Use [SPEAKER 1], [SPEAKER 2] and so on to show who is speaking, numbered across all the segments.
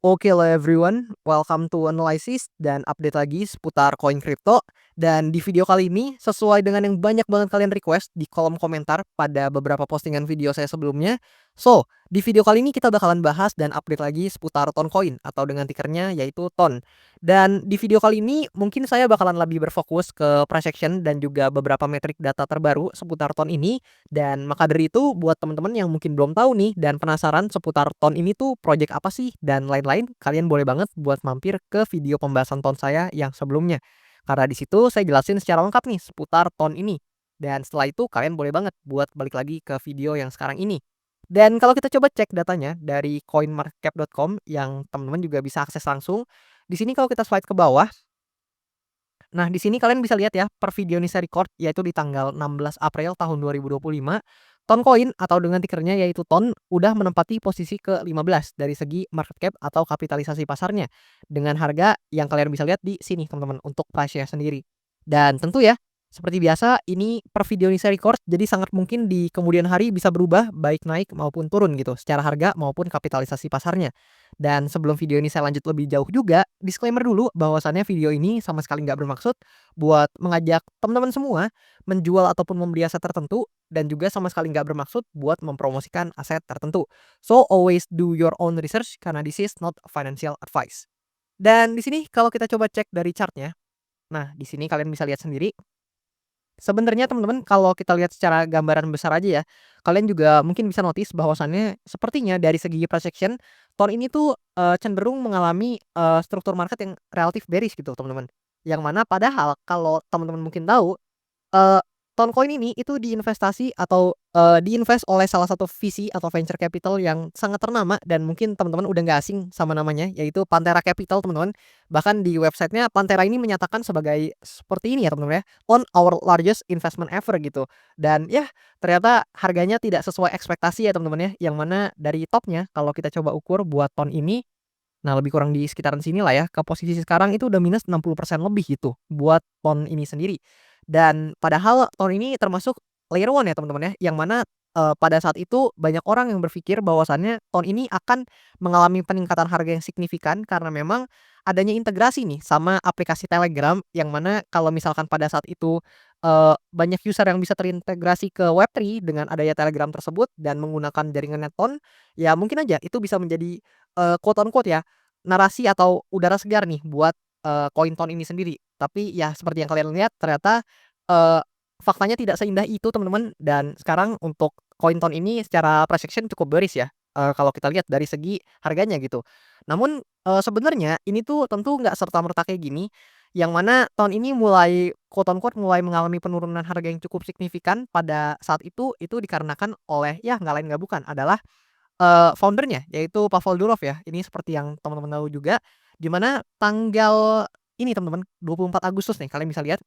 [SPEAKER 1] Oke lah everyone, welcome to Analysis dan update lagi seputar koin kripto. Dan di video kali ini, sesuai dengan yang banyak banget kalian request di kolom komentar pada beberapa postingan video saya sebelumnya. So, di video kali ini kita bakalan bahas dan update lagi seputar Toncoin atau dengan tikernya yaitu TON. Dan di video kali ini mungkin saya bakalan lebih berfokus ke price action dan juga beberapa metrik data terbaru seputar TON ini. Dan maka dari itu buat teman-teman yang mungkin belum tahu nih dan penasaran seputar TON ini tuh project apa sih dan lain-lain, kalian boleh banget buat mampir ke video pembahasan TON saya yang sebelumnya. Karena di situ saya jelasin secara lengkap nih seputar TON ini. Dan setelah itu kalian boleh banget buat balik lagi ke video yang sekarang ini. Dan kalau kita coba cek datanya dari coinmarketcap.com yang teman-teman juga bisa akses langsung. Di sini kalau kita slide ke bawah, nah, di sini kalian bisa lihat ya, per video ini saya record, yaitu di tanggal 16 April tahun 2025, Toncoin atau dengan tikernya yaitu TON, udah menempati posisi ke-15 dari segi market cap atau kapitalisasi pasarnya. Dengan harga yang kalian bisa lihat di sini teman-teman, untuk price-nya sendiri. Dan tentu ya, seperti biasa, ini per video ini saya record, jadi sangat mungkin di kemudian hari bisa berubah, baik naik maupun turun gitu, secara harga maupun kapitalisasi pasarnya. Dan sebelum video ini saya lanjut lebih jauh juga, disclaimer dulu bahwasannya video ini sama sekali nggak bermaksud buat mengajak teman-teman semua menjual ataupun membeli aset tertentu dan juga sama sekali nggak bermaksud buat mempromosikan aset tertentu. So always do your own research karena this is not financial advice. Dan di sini kalau kita coba cek dari chartnya, nah di sini kalian bisa lihat sendiri. Sebenarnya teman-teman kalau kita lihat secara gambaran besar aja ya, kalian juga mungkin bisa notice bahwasannya sepertinya dari segi price action, tahun ini tuh, cenderung mengalami, struktur market yang relatif bearish gitu teman-teman. Yang mana padahal kalau teman-teman mungkin tahu, Eee, Toncoin ini itu diinvestasi atau, diinvest oleh salah satu VC atau venture capital yang sangat ternama dan mungkin teman-teman udah nggak asing sama namanya, yaitu Pantera Capital, teman-teman. Bahkan di websitenya Pantera ini menyatakan sebagai seperti ini ya, teman-teman ya, "On our largest investment ever," gitu. Dan ya, ternyata harganya tidak sesuai ekspektasi ya, teman-teman ya, yang mana dari topnya kalau kita coba ukur buat ton ini, nah lebih kurang di sekitaran sinilah ya, ke posisi sekarang itu udah minus 60% lebih gitu, buat ton ini sendiri. Dan padahal ton ini termasuk layer one ya teman-teman ya, yang mana, pada saat itu banyak orang yang berpikir bahwasannya ton ini akan mengalami peningkatan harga yang signifikan karena memang adanya integrasi nih sama aplikasi Telegram, yang mana kalau misalkan pada saat itu, banyak user yang bisa terintegrasi ke Web3 dengan adanya Telegram tersebut dan menggunakan jaringannya Ton, ya mungkin aja itu bisa menjadi, quote on quote ya, narasi atau udara segar nih buat, koin Ton ini sendiri. Tapi ya seperti yang kalian lihat ternyata, eee, faktanya tidak seindah itu teman-teman, dan sekarang untuk koin Ton ini secara price action cukup bearish ya, kalau kita lihat dari segi harganya gitu. Namun, sebenarnya ini tuh tentu nggak serta-merta kayak gini, yang mana tahun ini mulai quote on quote mulai mengalami penurunan harga yang cukup signifikan pada saat itu dikarenakan oleh ya nggak lain nggak bukan adalah, founder-nya yaitu Pavel Durov ya. Ini seperti yang teman-teman tahu juga, di mana tanggal ini teman-teman, 24 Agustus nih kalian bisa lihat,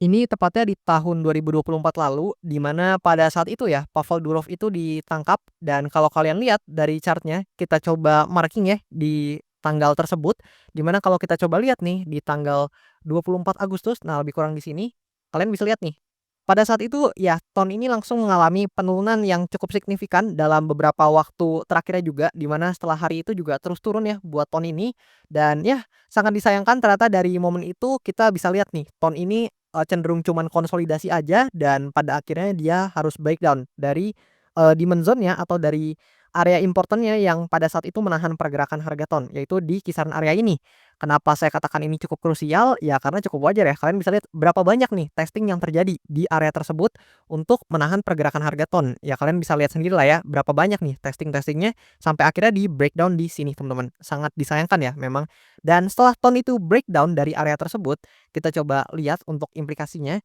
[SPEAKER 1] ini tepatnya di tahun 2024 lalu, di mana pada saat itu ya, Pavel Durov itu ditangkap dan kalau kalian lihat dari chart-nya, kita coba marking ya di tanggal tersebut, di mana kalau kita coba lihat nih di tanggal 24 Agustus, nah lebih kurang di sini, kalian bisa lihat nih, pada saat itu ya ton ini langsung mengalami penurunan yang cukup signifikan dalam beberapa waktu terakhirnya juga, di mana setelah hari itu juga terus turun ya buat ton ini, dan ya sangat disayangkan ternyata dari momen itu kita bisa lihat nih, ton ini cenderung cuman konsolidasi aja dan pada akhirnya dia harus breakdown dari, demand zone-nya atau dari area importantnya yang pada saat itu menahan pergerakan harga ton, yaitu di kisaran area ini. Kenapa saya katakan ini cukup krusial? Ya karena cukup wajar ya, kalian bisa lihat berapa banyak nih testing yang terjadi di area tersebut untuk menahan pergerakan harga ton. Ya kalian bisa lihat sendiri lah ya, berapa banyak nih testing-testingnya sampai akhirnya di breakdown di sini teman-teman. Sangat disayangkan ya memang. Dan setelah ton itu breakdown dari area tersebut, kita coba lihat untuk implikasinya.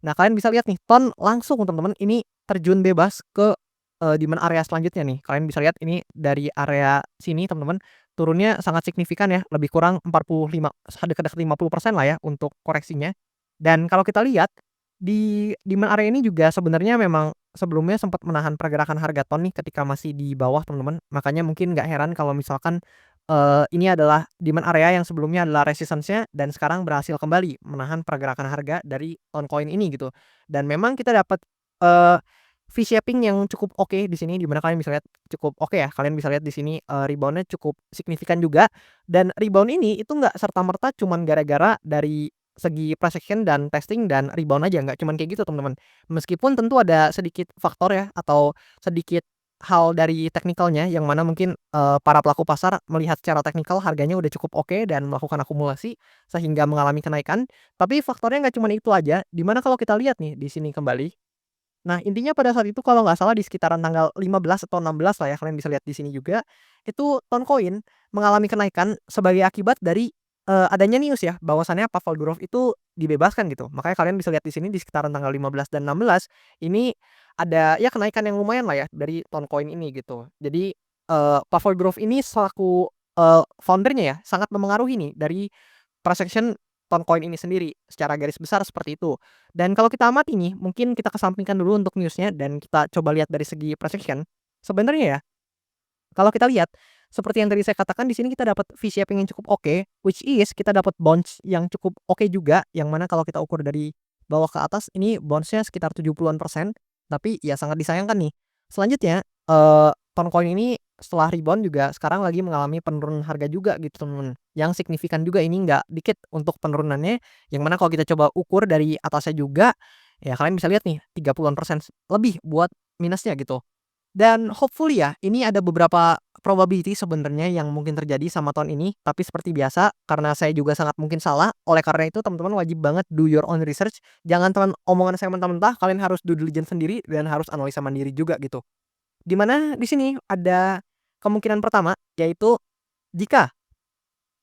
[SPEAKER 1] Nah, kalian bisa lihat nih, ton langsung teman-teman ini terjun bebas ke, di mana area selanjutnya nih. Kalian bisa lihat ini dari area sini teman-teman, turunnya sangat signifikan ya, lebih kurang 45 dekat-dekat 50% lah ya untuk koreksinya. Dan kalau kita lihat, di mana area ini juga sebenarnya memang sebelumnya sempat menahan pergerakan harga ton nih ketika masih di bawah teman-teman. Makanya mungkin nggak heran kalau misalkan, ini adalah demand area yang sebelumnya adalah resistance-nya dan sekarang berhasil kembali menahan pergerakan harga dari Toncoin ini gitu. Dan memang kita dapat, eee, V-shaping yang cukup oke di sini, di mana kalian bisa lihat cukup oke ya, kalian bisa lihat di sini, rebound-nya cukup signifikan juga, dan rebound ini itu nggak serta-merta cuman gara-gara dari segi precision dan testing dan rebound aja, nggak cuman kayak gitu teman-teman. Meskipun tentu ada sedikit faktor ya, atau sedikit hal dari teknikalnya yang mana mungkin, para pelaku pasar melihat secara teknikal harganya udah cukup oke dan melakukan akumulasi sehingga mengalami kenaikan. Tapi faktornya nggak cuman itu aja, di mana kalau kita lihat nih di sini kembali. Nah, intinya pada saat itu kalau nggak salah di sekitaran tanggal 15 atau 16 lah ya, kalian bisa lihat di sini juga, itu Toncoin mengalami kenaikan sebagai akibat dari, adanya news ya, bahwasannya Pavel Durov itu dibebaskan gitu. Makanya kalian bisa lihat di sini di sekitaran tanggal 15 dan 16, ini ada ya kenaikan yang lumayan lah ya dari Toncoin ini gitu. Jadi, Pavel Durov ini selaku, founder-nya ya, sangat memengaruhi nih dari price action Toncoin ini sendiri, secara garis besar seperti itu. Dan kalau kita amati nih, mungkin kita kesampingkan dulu untuk news-nya dan kita coba lihat dari segi price action. Sebenarnya ya, kalau kita lihat, seperti yang tadi saya katakan di sini kita dapat V-shaping yang cukup oke, which is kita dapat bounce yang cukup oke juga, yang mana kalau kita ukur dari bawah ke atas ini bounce-nya sekitar 70-an%, tapi ya sangat disayangkan nih. Selanjutnya, Toncoin ini setelah rebound juga sekarang lagi mengalami penurunan harga juga gitu teman-teman, yang signifikan juga ini nggak dikit untuk penurunannya, yang mana kalau kita coba ukur dari atasnya juga, ya kalian bisa lihat nih 30-an% lebih buat minusnya gitu. Dan hopefully ya, ini ada beberapa probability sebenarnya yang mungkin terjadi sama tahun ini, tapi seperti biasa karena saya juga sangat mungkin salah, oleh karena itu teman-teman wajib banget do your own research, jangan teman omongan saya mentah-mentah, kalian harus due diligence sendiri dan harus analisa mandiri juga gitu. Di mana di sini ada kemungkinan pertama, yaitu jika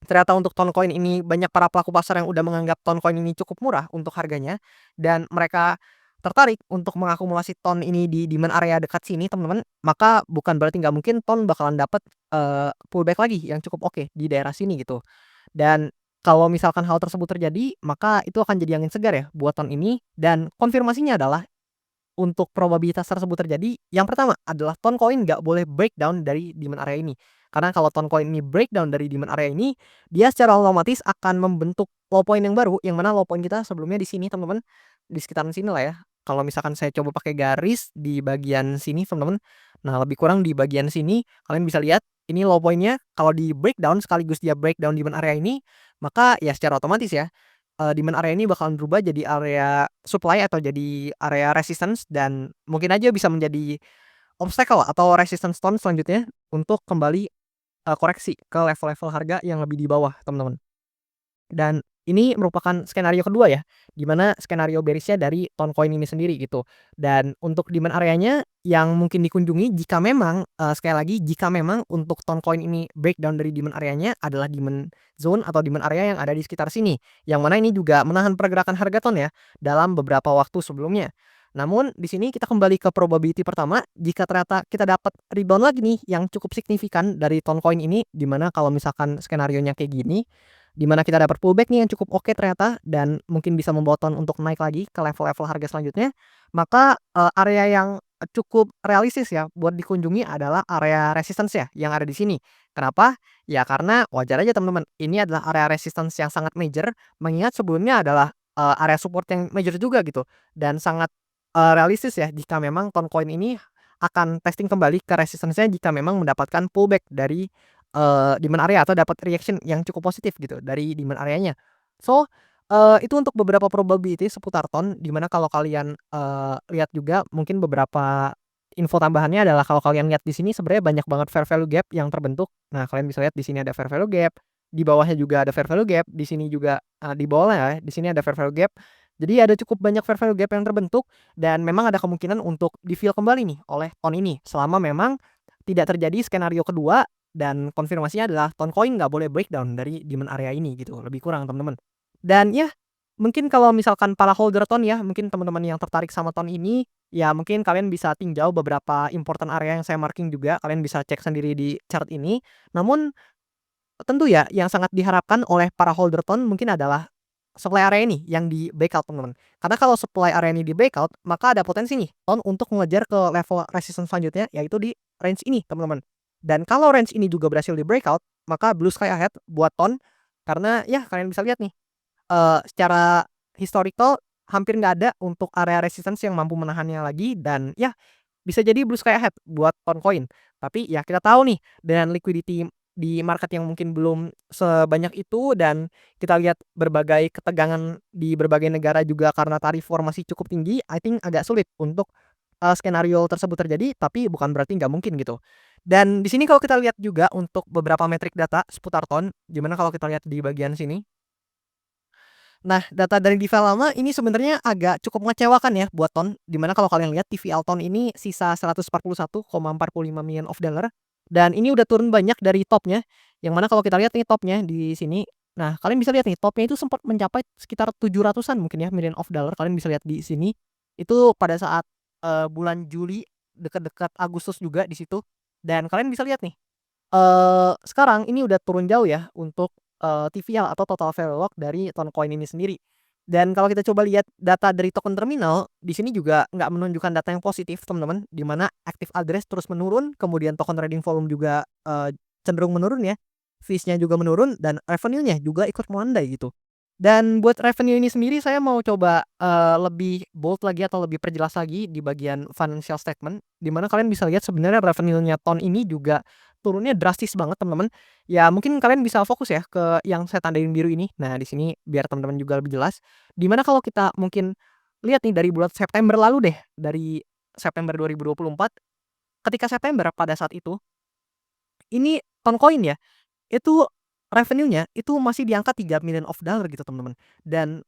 [SPEAKER 1] ternyata untuk Toncoin ini banyak para pelaku pasar yang udah menganggap Toncoin ini cukup murah untuk harganya, dan mereka tertarik untuk mengakumulasi Ton ini di demand area dekat sini teman-teman, maka bukan berarti nggak mungkin Ton bakalan dapat, pullback lagi yang cukup oke di daerah sini gitu. Dan kalau misalkan hal tersebut terjadi, maka itu akan jadi angin segar ya buat Ton ini, dan konfirmasinya adalah untuk probabilitas tersebut terjadi, yang pertama adalah Toncoin nggak boleh breakdown dari demand area ini. Karena kalau Toncoin ini breakdown dari demand area ini, dia secara otomatis akan membentuk low point yang baru, yang mana low point kita sebelumnya di sini teman-teman, di sekitaran sini lah ya. Kalau misalkan saya coba pakai garis di bagian sini teman-teman, nah lebih kurang di bagian sini kalian bisa lihat ini low point-nya kalau di breakdown sekaligus dia breakdown demand area ini, maka ya secara otomatis ya, demand area ini bakalan berubah jadi area supply atau jadi area resistance dan mungkin aja bisa menjadi obstacle atau resistance zone selanjutnya untuk kembali, koreksi ke level-level harga yang lebih di bawah, teman-teman. Dan ini merupakan skenario kedua ya, di mana skenario bearish-nya dari Toncoin ini sendiri gitu. Dan untuk demand areanya yang mungkin dikunjungi jika memang, sekali lagi jika memang untuk Toncoin ini breakdown dari demand areanya adalah demand zone atau demand area yang ada di sekitar sini. Yang mana ini juga menahan pergerakan harga Ton ya, dalam beberapa waktu sebelumnya. Namun di sini kita kembali ke probability pertama, jika ternyata kita dapat rebound lagi nih yang cukup signifikan dari Toncoin ini, di mana kalau misalkan skenarionya kayak gini, di mana kita dapat pullback nih yang cukup oke ternyata dan mungkin bisa membawa Ton untuk naik lagi ke level-level harga selanjutnya, maka, area yang cukup realistis ya buat dikunjungi adalah area resistance ya yang ada di sini. Kenapa? Ya karena wajar aja teman-teman, ini adalah area resistance yang sangat major, mengingat sebelumnya adalah, area support yang major juga gitu dan sangat, realistis ya jika memang Toncoin ini akan testing kembali ke resistance-nya jika memang mendapatkan pullback dari demand area atau dapat reaction yang cukup positif gitu dari demand areanya. So, itu untuk beberapa probability seputar Ton, di mana kalau kalian, lihat juga mungkin beberapa info tambahannya adalah kalau kalian lihat di sini sebenarnya banyak banget fair value gap yang terbentuk. Nah, kalian bisa lihat di sini ada fair value gap, di bawahnya juga ada fair value gap, di sini juga, di bawahnya ya, di sini ada fair value gap. Jadi ada cukup banyak fair value gap yang terbentuk dan memang ada kemungkinan untuk di-fill kembali nih oleh Ton ini, selama memang tidak terjadi skenario kedua dan konfirmasinya adalah Toncoin nggak boleh breakdown dari demand area ini gitu, lebih kurang teman-teman. Dan ya, mungkin kalau misalkan para holder Ton ya, mungkin teman-teman yang tertarik sama Ton ini, ya mungkin kalian bisa tinjau beberapa important area yang saya marking juga, kalian bisa cek sendiri di chart ini. Namun tentu ya, yang sangat diharapkan oleh para holder Ton mungkin adalah supply area ini yang di breakout teman-teman. Karena kalau supply area ini di breakout, maka ada potensi nih Ton untuk mengejar ke level resistance selanjutnya yaitu di range ini teman-teman. Dan kalau range ini juga berhasil di breakout, maka blue sky ahead buat Ton karena ya kalian bisa lihat nih, secara historical hampir nggak ada untuk area resistance yang mampu menahannya lagi dan ya bisa jadi blue sky ahead buat ton koin. Tapi ya kita tahu nih dengan liquidity di market yang mungkin belum sebanyak itu dan kita lihat berbagai ketegangan di berbagai negara juga karena tarif war masih cukup tinggi, I think agak sulit untuk, skenario tersebut terjadi, tapi bukan berarti nggak mungkin gitu. Dan di sini kalau kita lihat juga untuk beberapa metrik data seputar ton, gimana kalau kita lihat di bagian sini. Nah, data dari DeFi lama ini sebenarnya agak cukup mengecewakan ya buat ton, di mana kalau kalian lihat TVL ton ini sisa 141,45 million of dollar dan ini udah turun banyak dari topnya, yang mana kalau kita lihat nih topnya di sini, nah kalian bisa lihat nih topnya itu sempat mencapai sekitar 700-an mungkin ya million of dollar, kalian bisa lihat di sini. Itu pada saat, bulan Juli, dekat-dekat Agustus juga di situ, dan kalian bisa lihat nih sekarang ini udah turun jauh ya untuk, TVL atau total value lock dari Toncoin ini sendiri. Dan kalau kita coba lihat data dari token terminal, di sini juga nggak menunjukkan data yang positif teman-teman, di mana active address terus menurun, kemudian token trading volume juga, cenderung menurun ya, fees-nya juga menurun dan revenue-nya juga ikut melandai gitu. Dan buat revenue ini sendiri saya mau coba, lebih bold lagi atau lebih perjelas lagi di bagian financial statement, di mana kalian bisa lihat sebenarnya revenue-nya Ton ini juga turunnya drastis banget teman-teman. Ya mungkin kalian bisa fokus ya ke yang saya tandain biru ini. Nah di sini biar teman-teman juga lebih jelas, di mana kalau kita mungkin lihat nih dari bulan September lalu deh, dari September 2024, ketika September pada saat itu, ini Toncoin ya itu revenue-nya itu masih di angka 3 million of dollar gitu, teman-teman. Dan,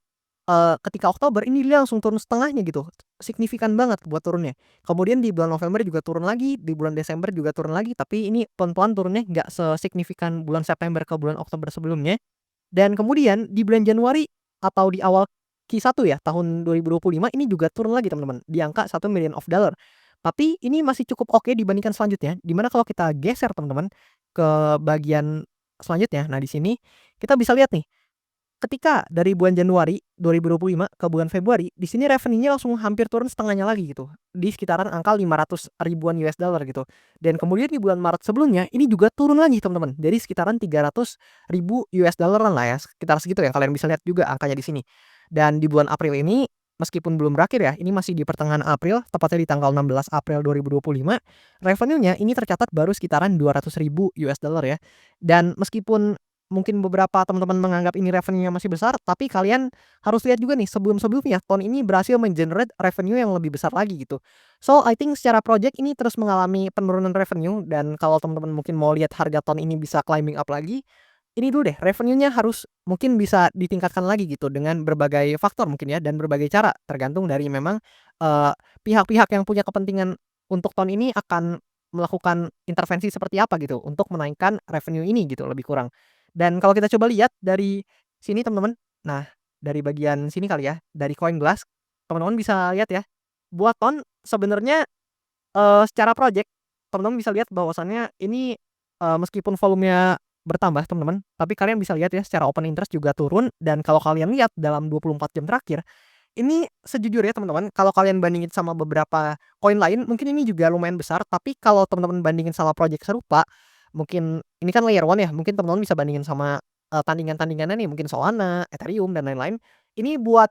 [SPEAKER 1] ketika Oktober ini dia langsung turun setengahnya gitu, signifikan banget buat turunnya. Kemudian di bulan November juga turun lagi, di bulan Desember juga turun lagi, tapi ini pelan-pelan turunnya nggak sesignifikan bulan September ke bulan Oktober sebelumnya. Dan kemudian di bulan Januari atau di awal Q1 ya, tahun 2025 ini juga turun lagi teman-teman, di angka 1 million of dollar. Tapi ini masih cukup oke dibandingkan selanjutnya, di mana kalau kita geser teman-teman ke bagian selanjutnya, nah di sini kita bisa lihat nih, ketika dari bulan Januari 2025 ke bulan Februari, di sini revenue-nya langsung hampir turun setengahnya lagi gitu, di sekitaran angka 500 ribuan US dollar gitu. Dan kemudian di bulan Maret sebelumnya, ini juga turun lagi teman-teman, jadi sekitaran 300 ribu US dollar-an lah ya, sekitar segitu ya, kalian bisa lihat juga angkanya di sini. Dan di bulan April ini, meskipun belum berakhir ya, ini masih di pertengahan April, tepatnya di tanggal 16 April 2025, revenue-nya ini tercatat baru sekitaran 200 ribu US dollar ya. Dan meskipun mungkin beberapa teman-teman menganggap ini revenue-nya masih besar, tapi kalian harus lihat juga nih sebelum-sebelumnya Ton ini berhasil men-generate revenue yang lebih besar lagi gitu. So, I think secara project ini terus mengalami penurunan revenue dan kalau teman-teman mungkin mau lihat harga Ton ini bisa climbing up lagi, ini dulu deh revenue-nya harus mungkin bisa ditingkatkan lagi gitu dengan berbagai faktor mungkin ya dan berbagai cara, tergantung dari memang, eee, pihak-pihak yang punya kepentingan untuk Ton ini akan melakukan intervensi seperti apa gitu untuk menaikkan revenue ini gitu lebih kurang. Dan kalau kita coba lihat dari sini teman-teman, nah dari bagian sini kali ya, dari Coin Glass, teman-teman bisa lihat ya, buat Ton sebenarnya, secara project teman-teman bisa lihat bahwasannya ini, meskipun volumenya bertambah teman-teman, tapi kalian bisa lihat ya secara open interest juga turun dan kalau kalian lihat dalam 24 jam terakhir, ini sejujurnya teman-teman kalau kalian bandingin sama beberapa koin lain mungkin ini juga lumayan besar, tapi kalau teman-teman bandingin sama project serupa, mungkin ini kan layer one ya, mungkin teman-teman bisa bandingin sama, tandingan-tandingannya nih mungkin Solana, Ethereum, dan lain-lain. Ini buat,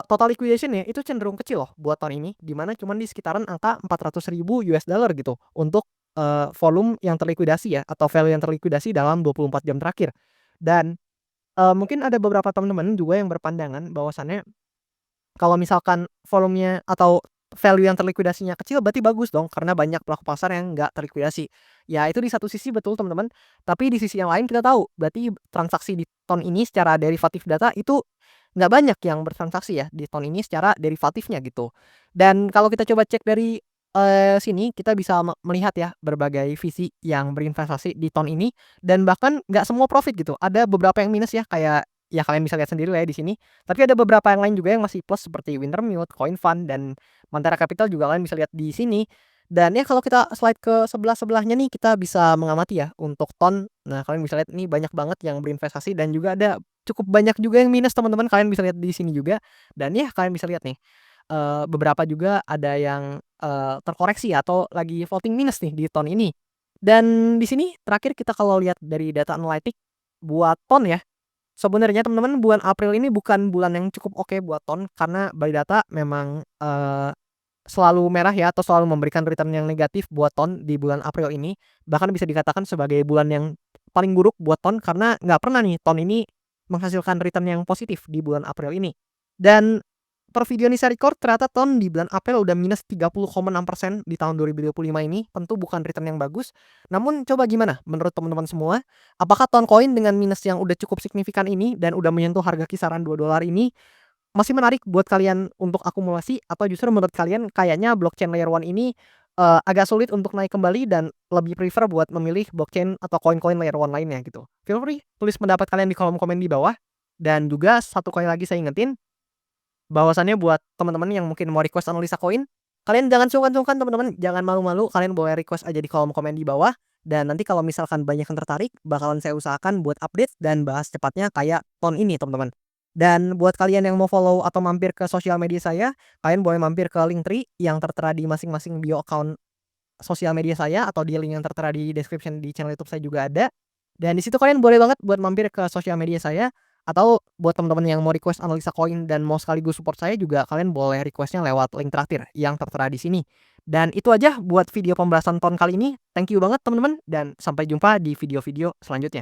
[SPEAKER 1] total liquidation-nya itu cenderung kecil loh buat tahun ini, di mana cuman di sekitaran angka 400 ribu US dollar gitu untuk, volume yang terlikuidasi ya atau value yang terlikuidasi dalam 24 jam terakhir. Dan, mungkin ada beberapa teman-teman juga yang berpandangan bahwasannya kalau misalkan volumenya atau value yang terlikuidasinya kecil berarti bagus dong karena banyak pelaku pasar yang nggak terlikuidasi. Ya itu di satu sisi betul teman-teman, tapi di sisi yang lain kita tahu berarti transaksi di ton ini secara derivatif data itu nggak banyak yang bertransaksi ya di ton ini secara derivatifnya gitu. Dan kalau kita coba cek dari, sini kita bisa melihat ya berbagai visi yang berinvestasi di ton ini dan bahkan nggak semua profit gitu, ada beberapa yang minus ya kayak ya kalian bisa lihat sendiri lah ya di sini. Tapi ada beberapa yang lain juga yang masih plus seperti Wintermute, Coinfund, dan Montara Capital juga kalian bisa lihat di sini. Dan ya kalau kita slide ke sebelah-sebelahnya nih kita bisa mengamati ya untuk ton. Nah, kalian bisa lihat ini banyak banget yang berinvestasi dan juga ada cukup banyak juga yang minus teman-teman, kalian bisa lihat di sini juga. Dan ya kalian bisa lihat nih, beberapa juga ada yang, terkoreksi atau lagi floating minus nih di ton ini. Dan di sini terakhir kita kalau lihat dari data analitik buat ton ya, sebenarnya teman-teman bulan April ini bukan bulan yang cukup oke buat ton, karena by data memang, selalu merah ya atau selalu memberikan return yang negatif buat TON di bulan April ini. Bahkan bisa dikatakan sebagai bulan yang paling buruk buat TON karena nggak pernah nih TON ini menghasilkan return yang positif di bulan April ini. Dan per video ini saya record ternyata TON di bulan April udah minus 30,6% di tahun 2025 ini. Tentu bukan return yang bagus. Namun coba gimana menurut teman-teman semua? Apakah TON koin dengan minus yang udah cukup signifikan ini dan udah menyentuh harga kisaran $2 ini masih menarik buat kalian untuk akumulasi atau justru menurut kalian kayaknya blockchain layer 1 ini, agak sulit untuk naik kembali dan lebih prefer buat memilih blockchain atau koin-koin layer 1 lainnya gitu. Feel free tulis pendapat kalian di kolom komen di bawah. Dan juga satu kali lagi saya ingetin, bahwasannya buat teman-teman yang mungkin mau request analisa koin, kalian jangan sungkan-sungkan teman-teman, jangan malu-malu, kalian boleh request aja di kolom komen di bawah. Dan nanti kalau misalkan banyak yang tertarik, bakalan saya usahakan buat update dan bahas cepatnya kayak TON ini teman-teman. Dan buat kalian yang mau follow atau mampir ke sosial media saya, kalian boleh mampir ke Linktree yang tertera di masing-masing bio account sosial media saya atau di link yang tertera di description di channel YouTube saya juga ada. Dan di situ kalian boleh banget buat mampir ke sosial media saya atau buat teman-teman yang mau request analisa koin dan mau sekaligus support saya juga kalian boleh requestnya lewat link traktir yang tertera di sini. Dan itu aja buat video pembahasan TON kali ini. Thank you banget teman-teman dan sampai jumpa di video-video selanjutnya.